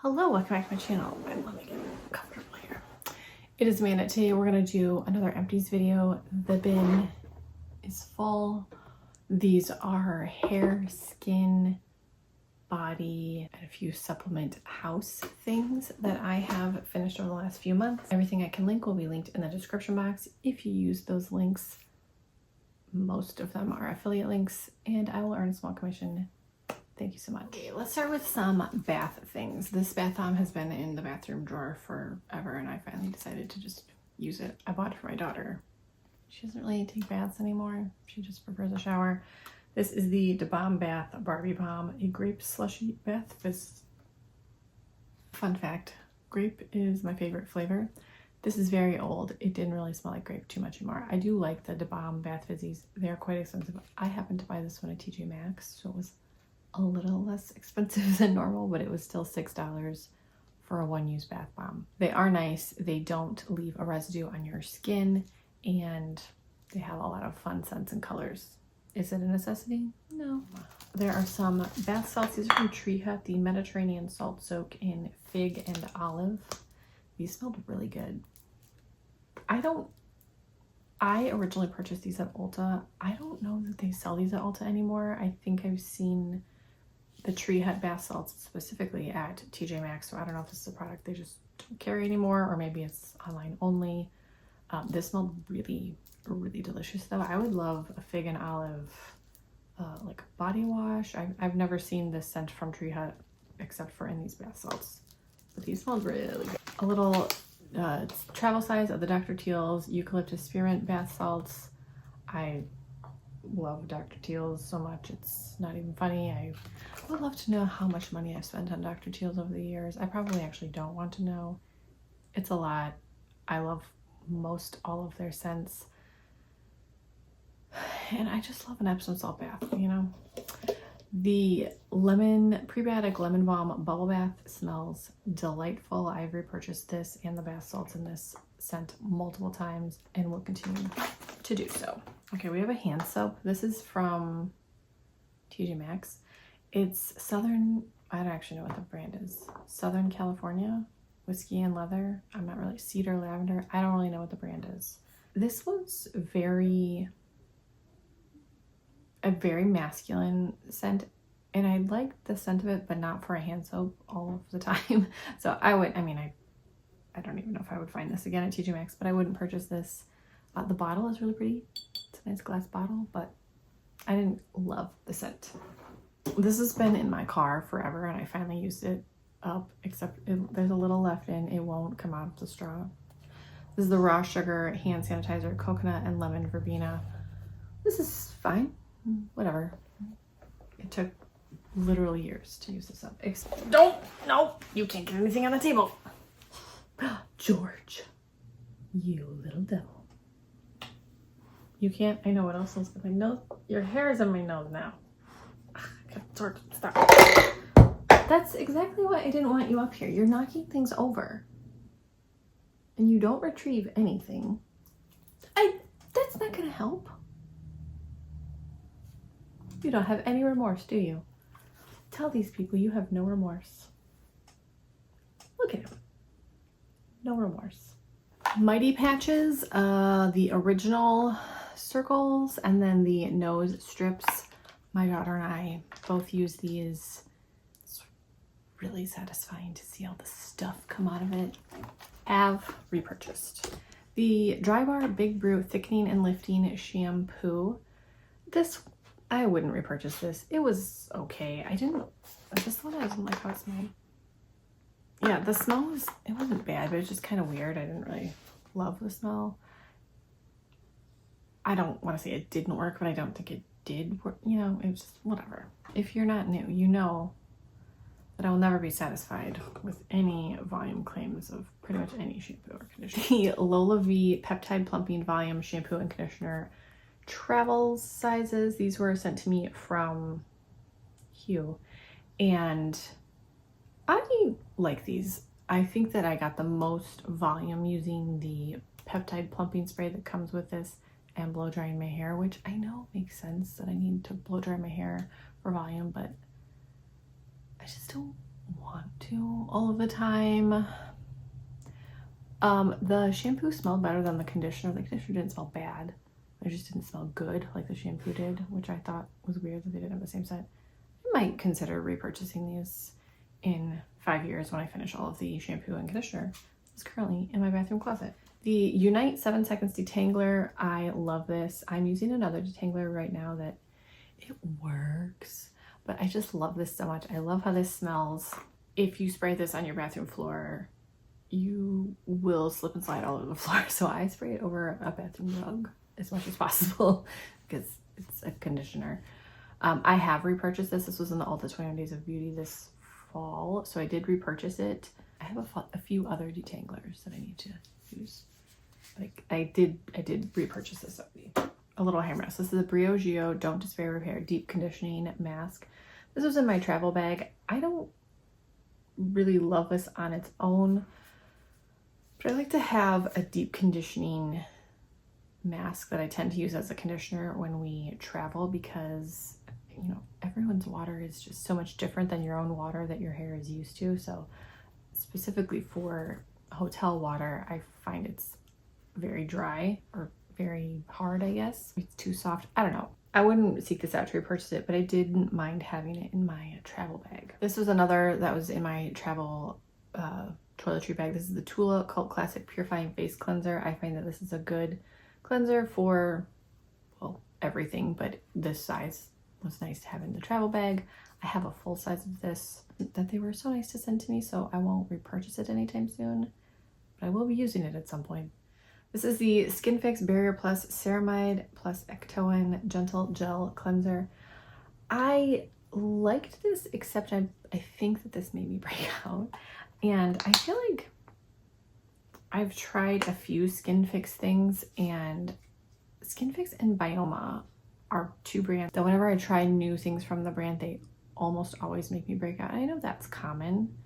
Hello, welcome back to my channel. And let me get comfortable here. It is Amanda. Today we're going to do another empties video. The bin is full. These are hair, skin, body, and a few supplement house things that I have finished over the last few months. Everything I can link will be linked in the description box. If you use those links, most of them are affiliate links, and I will earn a small commission. Thank you so much. Okay, let's start with some bath things. This bath bomb has been in the bathroom drawer forever, and I finally decided to just use it. I bought it for my daughter. She doesn't really take baths anymore. She just prefers a shower. This is the Bomb Bath Barbie Bomb, a grape slushy bath fizz. Fun fact, grape is my favorite flavor. This is very old. It didn't really smell like grape too much anymore. I do like the Bomb Bath Fizzies. They're quite expensive. I happened to buy this one at TJ Maxx, so it was a little less expensive than normal, but it was still $6 for a one-use bath bomb. They are nice. They don't leave a residue on your skin, and they have a lot of fun scents and colors. Is it a necessity? No. There are some bath salts. These are from Tree Hut, the Mediterranean salt soak in fig and olive. These smelled really good. I originally purchased these at Ulta. I don't know that they sell these at Ulta anymore. I think I've seen the Tree Hut bath salts specifically at TJ Maxx, so I don't know if this is a product they just don't carry anymore, or maybe it's online only. This smelled really, really delicious though. I would love a fig and olive like body wash. I've never seen this scent from Tree Hut except for in these bath salts, but these smelled really good. A little travel size of the Dr. Teal's Eucalyptus Spearmint bath salts. I love Dr. Teal's so much, it's not even funny. I would love to know how much money I've spent on Dr. Teal's over the years. I probably actually don't want to know. It's a lot. I love most all of their scents, and I just love an Epsom salt bath, you know. The prebiotic lemon balm bubble bath smells delightful. I've repurchased this and the bath salts in this scent multiple times and will continue to do so. Okay, we have a hand soap. This is from TJ Maxx. It's Southern, I don't actually know what the brand is. Southern California Whiskey and Leather. I'm not really, Cedar Lavender. I don't really know what the brand is. This was a very masculine scent, and I liked the scent of it, but not for a hand soap all of the time. So I don't even know if I would find this again at TJ Maxx, but I wouldn't purchase this. The bottle is really pretty. It's a nice glass bottle, but I didn't love the scent. This has been in my car forever, and I finally used it up, except there's a little left in. It won't come out of the straw. This is the Raw Sugar Hand Sanitizer, Coconut and Lemon Verbena. This is fine. Whatever. It took literal years to use this up. No, you can't get anything on the table. George, you little devil. You can't, I know what else is in my nose. Your hair is in my nose now. George, stop. That's exactly why I didn't want you up here. You're knocking things over. And you don't retrieve anything. That's not gonna help. You don't have any remorse, do you? Tell these people you have no remorse. Look at him. No remorse. Mighty Patches, the original circles, and then the nose strips. My daughter and I both use these. It's really satisfying to see all the stuff come out of it. Have repurchased. The Dry Bar Big Brew Thickening and Lifting Shampoo. This, I wouldn't repurchase this. It was okay. I didn't like how it smelled. Yeah, the smell it wasn't bad, but it was just kind of weird. I didn't really love the smell. I don't want to say it didn't work, but I don't think it did work. You know, it was just whatever. If you're not new, you know that I will never be satisfied with any volume claims of pretty much any shampoo or conditioner. The Lola V Peptide Plumping Volume Shampoo and Conditioner travel sizes. These were sent to me from Hugh, and I like these. I think that I got the most volume using the peptide plumping spray that comes with this and blow drying my hair, which I know makes sense that I need to blow dry my hair for volume, but I just don't want to all of the time. The shampoo smelled better than the conditioner. The conditioner didn't smell bad. It just didn't smell good like the shampoo did, which I thought was weird that they didn't have the same scent. I might consider repurchasing these in 5 years when I finish all of the shampoo and conditioner. It's currently in my bathroom closet. The Unite 7 Seconds Detangler, I love this. I'm using another detangler right now that it works, but I just love this so much. I love how this smells. If you spray this on your bathroom floor, you will slip and slide all over the floor. So I spray it over a bathroom rug as much as possible because it's a conditioner. I have repurchased this. This was in the Ulta 21 Days of Beauty this fall, so I did repurchase it. I have a few other detanglers that I need to use. Like I did repurchase this already. A little hair mask. This is a Briogeo Don't Despair Repair Deep Conditioning Mask. This was in my travel bag. I don't really love this on its own, but I like to have a deep conditioning mask that I tend to use as a conditioner when we travel because, you know, everyone's water is just so much different than your own water that your hair is used to. So specifically for hotel water, I find it's very dry or very hard, I guess. It's too soft. I don't know. I wouldn't seek this out to repurchase it, but I didn't mind having it in my travel bag. This was another that was in my travel toiletry bag. This is the Tula Cult Classic Purifying Face Cleanser. I find that this is a good cleanser for, well, everything, but this size was nice to have in the travel bag. I have a full size of this that they were so nice to send to me, so I won't repurchase it anytime soon, but I will be using it at some point. This is the Skin Fix Barrier Plus Ceramide Plus Ectoin Gentle Gel Cleanser. I liked this, except I think that this made me break out. And I feel like I've tried a few Skin Fix things, and Skin Fix and Bioma are two brands that whenever I try new things from the brand, they almost always make me break out. And I know that's common,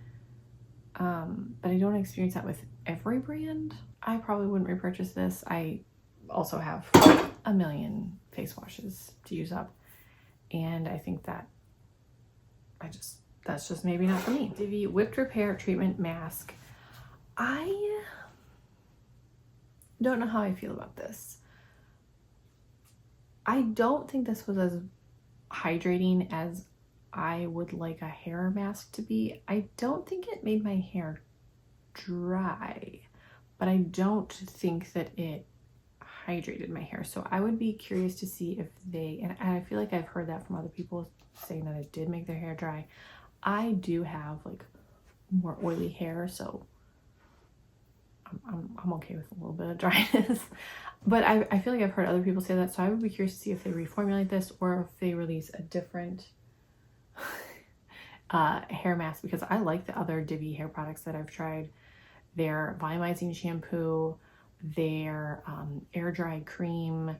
but I don't experience that with every brand. I probably wouldn't repurchase this. I also have a million face washes to use up, and I think that that's just maybe not for me. Divi Whipped Repair Treatment Mask. I don't know how I feel about this. I don't think this was as hydrating as I would like a hair mask to be. I don't think it made my hair dry, but I don't think that it hydrated my hair. So I would be curious to see if they, and I feel like I've heard that from other people saying that it did make their hair dry. I do have like more oily hair, so I'm okay with a little bit of dryness. But I feel like I've heard other people say that, so I would be curious to see if they reformulate this or if they release a different hair mask, because I like the other Divi hair products that I've tried. Their volumizing shampoo, their air dry cream,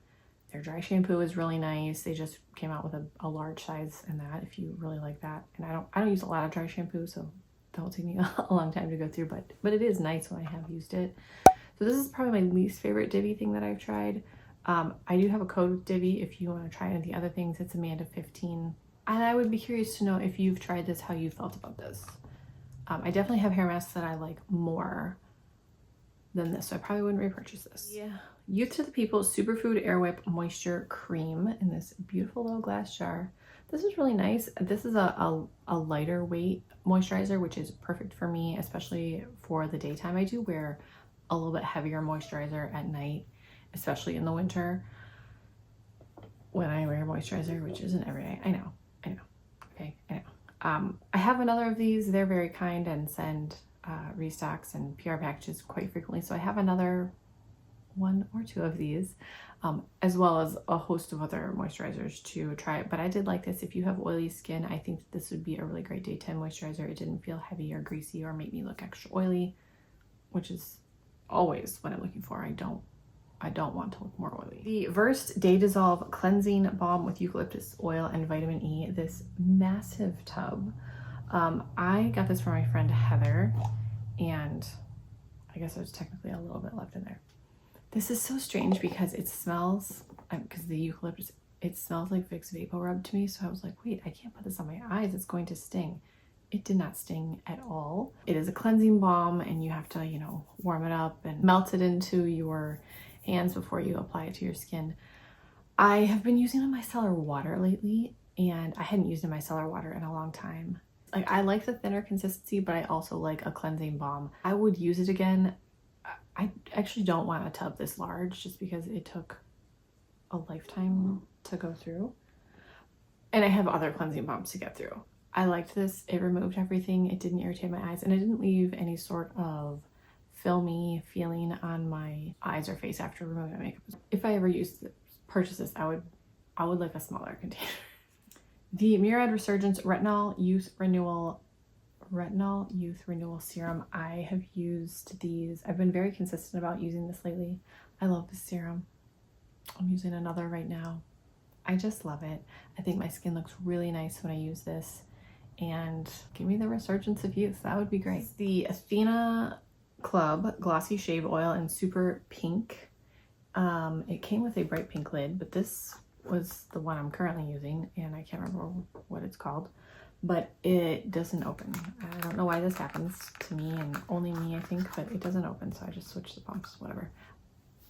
their dry shampoo is really nice. They just came out with a large size in that if you really like that. And I don't use a lot of dry shampoo, so that will take me a long time to go through, but it is nice when I have used it. So this is probably my least favorite Divi thing that I've tried. I do have a code with Divi if you want to try any of the other things. It's Amanda15. And I would be curious to know if you've tried this, how you felt about this. I definitely have hair masks that I like more than this, so I probably wouldn't repurchase this. Yeah. Youth to the People Superfood Air Whip Moisture Cream in this beautiful little glass jar. This is really nice. This is a lighter weight moisturizer, which is perfect for me, especially for the daytime. I do wear a little bit heavier moisturizer at night, especially in the winter when I wear moisturizer, which isn't every day. I know. Okay, I know. I have another of these. They're very kind and send restocks and PR packages quite frequently. So I have another 1 or 2 of these, as well as a host of other moisturizers to try. But I did like this. If you have oily skin, I think that this would be a really great daytime moisturizer. It didn't feel heavy or greasy or make me look extra oily, which is always what I'm looking for. I don't want to look more oily. The Versed Day Dissolve Cleansing Balm with Eucalyptus Oil and Vitamin E, this massive tub. I got this from my friend Heather, and I guess there's technically a little bit left in there. This is so strange because it smells, because the eucalyptus, it smells like Vicks VapoRub to me. So I was like, wait, I can't put this on my eyes. It's going to sting. It did not sting at all. It is a cleansing balm and you have to, you know, warm it up and melt it into your hands before you apply it to your skin. I have been using it in micellar water lately, and I hadn't used it in micellar water in a long time. Like, I like the thinner consistency, but I also like a cleansing balm. I would use it again. I actually don't want a tub this large just because it took a lifetime to go through. And I have other cleansing balms to get through. I liked this. It removed everything. It didn't irritate my eyes, and it didn't leave any sort of filmy feeling on my eyes or face after removing my makeup. If I ever purchase this, I would like a smaller container. The Murad Resurgence Retinol Youth Renewal Serum. I have used these. I've been very consistent about using this lately. I love this serum. I'm using another right now. I just love it. I think my skin looks really nice when I use this, and give me the resurgence of youth. That would be great. The Athena Club Glossy Shave Oil in Super Pink. It came with a bright pink lid, but this was the one I'm currently using, and I can't remember what it's called, but it doesn't open. I don't know why this happens to me, and only me, I think, but it doesn't open, so I just switched the pumps, whatever.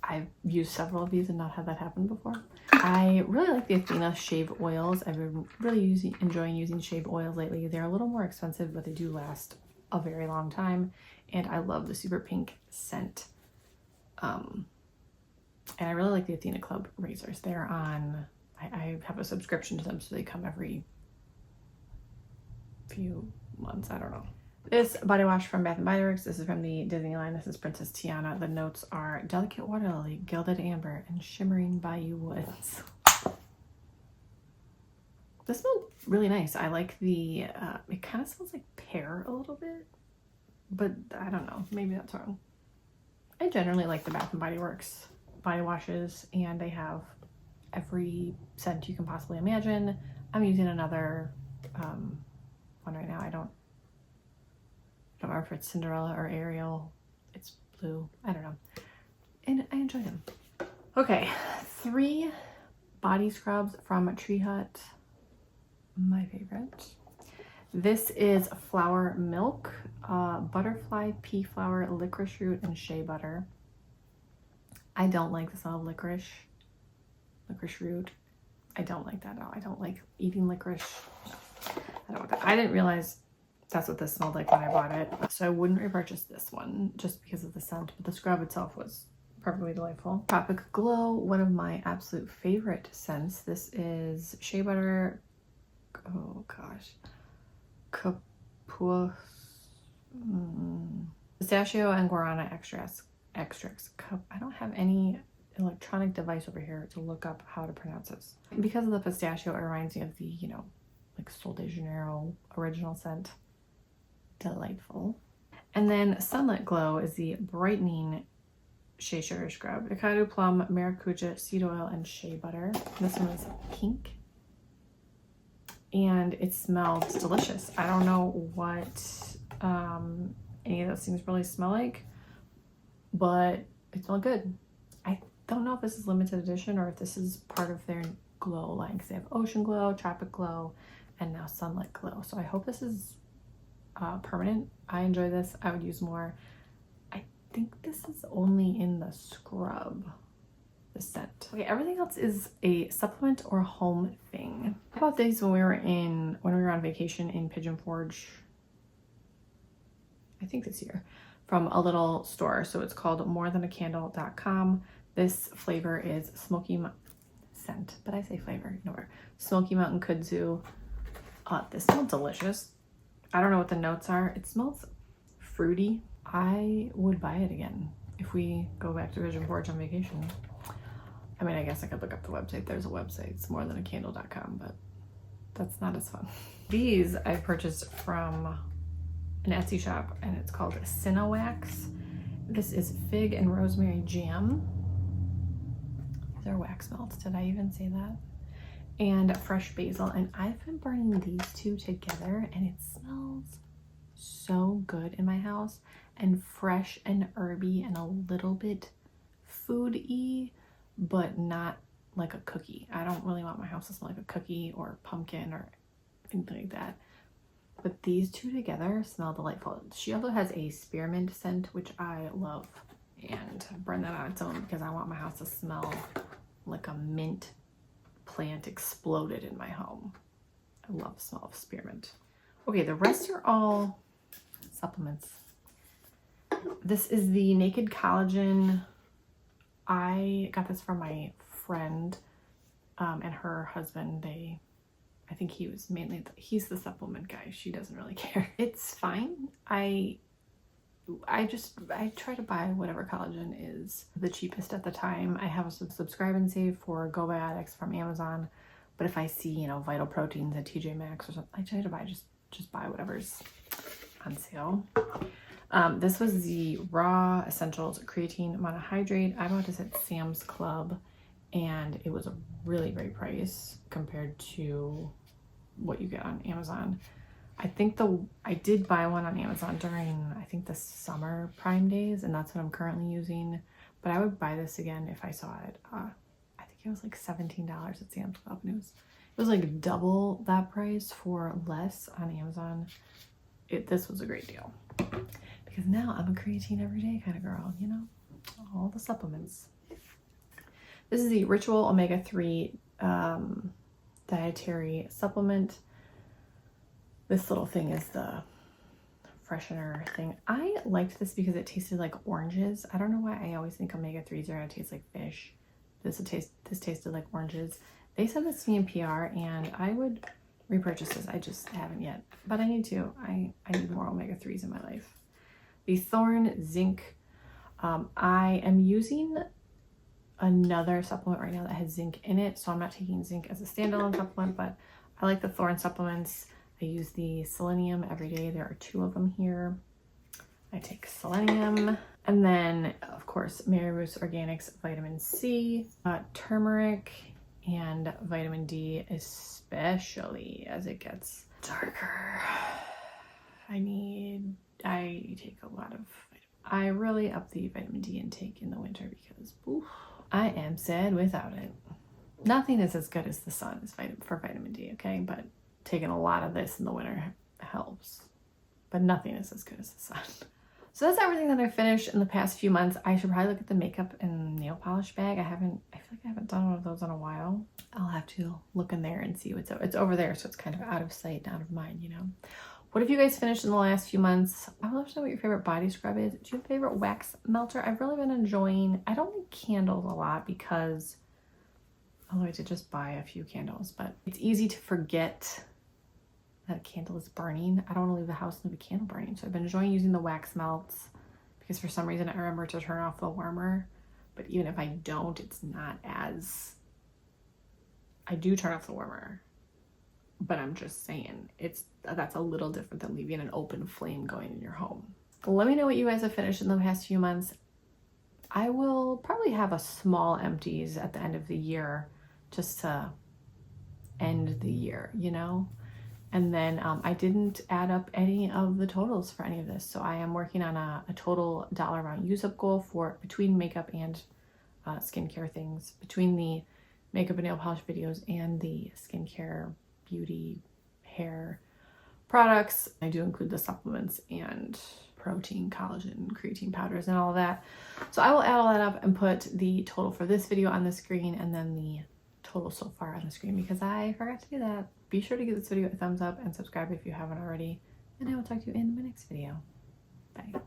I've used several of these and not had that happen before. I really like the Athena shave oils. I've been really enjoying using shave oils lately. They're a little more expensive, but they do last a very long time, and I love the Super Pink scent. And I really like the Athena Club razors. They're on, I have a subscription to them, so they come every few months, I don't know. This body wash from Bath & Body Works. This is from the Disney line. This is Princess Tiana. The notes are delicate water lily, gilded amber, and shimmering bayou woods. This smells really nice. I like the, it kind of smells like pear a little bit, but I don't know. Maybe that's wrong. I generally like the Bath & Body Works body washes, and they have every scent you can possibly imagine. I'm using another one right now. I don't remember if it's Cinderella or Ariel. It's blue. I don't know. And I enjoy them. Okay, 3 body scrubs from Tree Hut. My favorite. This is Flower Milk, Butterfly, Pea Flower, Licorice Root, and Shea Butter. I don't like the smell of licorice root. I don't like that at all. I don't like eating licorice. No, I don't want that. I didn't realize that's what this smelled like when I bought it, so I wouldn't repurchase this one just because of the scent, but the scrub itself was perfectly delightful. Tropic Glow, one of my absolute favorite scents. This is Shea Butter, oh gosh, pistachio and guarana extracts. I don't have any electronic device over here to look up how to pronounce this. Because of the pistachio, it reminds me of the, you know, like Sol de Janeiro original scent. Delightful. And then Sunlit Glow is the brightening shea sugar scrub. Avocado, plum, maracuja, seed oil, and shea butter. This one is pink. And it smells delicious. I don't know what any of those things really smell like, but it smells good. I don't know if this is limited edition or if this is part of their glow line, because they have Ocean Glow, Tropic Glow, and now Sunlit Glow. So I hope this is permanent. I enjoy this. I would use more. I think this is only in the scrub, the scent. Okay, everything else is a supplement or home thing. I bought these when we were on vacation in Pigeon Forge, I think this year, from a little store. So it's called morethanacandle.com. This flavor is Smoky scent, but I say flavor, nowhere. Smoky Mountain Kudzu. This smells delicious. I don't know what the notes are. It smells fruity. I would buy it again if we go back to Pigeon Forge on vacation. I mean, I guess I could look up the website. There's a website. It's morethanacandle.com, but that's not as fun. These I purchased from an Etsy shop, and it's called Cinewax. This is fig and rosemary jam. These are wax melts. Did I even say that? And fresh basil. And I've been burning these two together, and it smells so good in my house, and fresh and herby and a little bit food-y, but not like a cookie. I don't really want my house to smell like a cookie or pumpkin or anything like that. but these two together smell delightful. She also has a spearmint scent, which I love, and burn that on its own because I want my house to smell like a mint plant exploded in my home. I love the smell of spearmint. Okay, the rest are all supplements. This is the Naked Collagen. I got this from my friend and her husband. I think he was mainly, he's the supplement guy. She doesn't really care. It's fine. I try to buy whatever collagen is the cheapest at the time. I have a subscribe and save for GoBiotics from Amazon, but if I see, you know, Vital Proteins at TJ Maxx or something, I try to buy just buy whatever's on sale. This was the Raw Essentials Creatine Monohydrate. I bought this at Sam's Club, and it was a really great price compared to what you get on Amazon. I think I did buy one on Amazon during, I think, the summer Prime days, and that's what I'm currently using. But I would buy this again if I saw it. I think it was like $17 at Sam's Club, and it was like double that price for less on Amazon. This was a great deal because now I'm a creatine everyday kind of girl, you know, all the supplements. This is the Ritual Omega-3 dietary supplement. This little thing is the freshener thing. I liked this because it tasted like oranges. I don't know why I always think omega-3s are gonna taste like fish. This tasted like oranges. They sent this to me in PR, and I would repurchase this. I just haven't yet, but I need to. I need more omega-3s in my life. The Thorn Zinc. I am using another supplement right now that has zinc in it, so I'm not taking zinc as a standalone supplement, but I like the Thorn supplements. I use the selenium every day. There are 2 of them here. I take selenium, and then of course Mary Ruth's Organics vitamin C, turmeric, and vitamin D, especially as it gets darker. I take a lot of, I really up the vitamin D intake in the winter because oof, I am sad without it. Nothing is as good as the sun is for vitamin D, okay? But taking a lot of this in the winter helps. But nothing is as good as the sun. So that's everything that I finished in the past few months. I should probably look at the makeup and nail polish bag. I feel like I haven't done one of those in a while. I'll have to look in there and see it's over there, so it's kind of out of sight, out of mind, you know. What have you guys finished in the last few months? I would love to know what your favorite body scrub is. Do you have a favorite wax melter? I've really been enjoying, I don't like candles a lot because, although I did just buy a few candles, but it's easy to forget that a candle is burning. I don't want to leave the house and leave a candle burning. So I've been enjoying using the wax melts because for some reason I remember to turn off the warmer. But even if I don't, it's not as, I do turn off the warmer. But I'm just saying, that's a little different than leaving an open flame going in your home. Let me know what you guys have finished in the past few months. I will probably have a small empties at the end of the year just to end the year, you know? And then I didn't add up any of the totals for any of this. So I am working on a total dollar amount use up goal for between makeup and skincare things, between the makeup and nail polish videos and the skincare, beauty, hair products. I do include the supplements and protein, collagen, creatine powders, and all of that. So I will add all that up and put the total for this video on the screen and then the total so far on the screen because I forgot to do that. Be sure to give this video a thumbs up and subscribe if you haven't already. And I will talk to you in my next video. Bye.